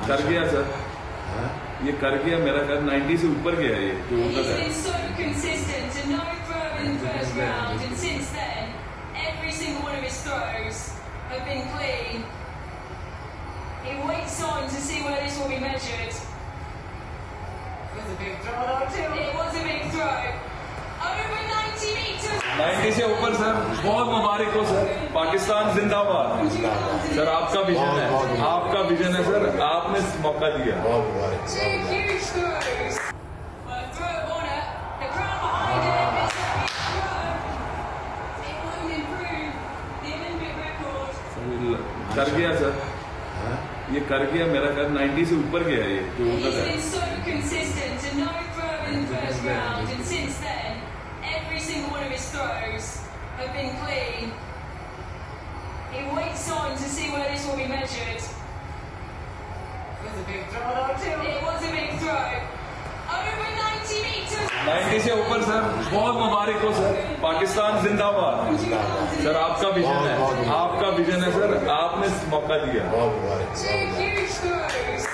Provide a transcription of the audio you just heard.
कर गया सर, ये कर गया मेरा ख्याल 90 से ऊपर गया ये जो He's उधर है। been so consistent and no throw in the first round, and since then, every single one of his throws have been clean. He waits on to see where this will be measured. It was a big throw though too. It was a big throw. Over 90 meters. 90 से ऊपर sir, बहुत मुबारक हो sir, Pakistan जिंदाबाद। Sir आपका vision है, आपका vision है sir, आपने मौका दिया। Two huge throws. A throw of honour. The crowd behind him. It's a big throw. It will improve the Olympic record. कर गया सर, ये कर गया मेरा ख्याल 90 से ऊपर गया ये जो He's उधर है। been so consistent and no throw in the first round, and since then, every single one of his throws have been clean. He waits on to see where this will be measured. It was a big throw though too. It was a big throw. Over 90 meters. 90 से ऊपर sir, बहुत मुबारक हो sir, Pakistan जिंदाबाद। Sir आपका vision है, आपका vision है sir, आपने मौका दिया। Two huge throws.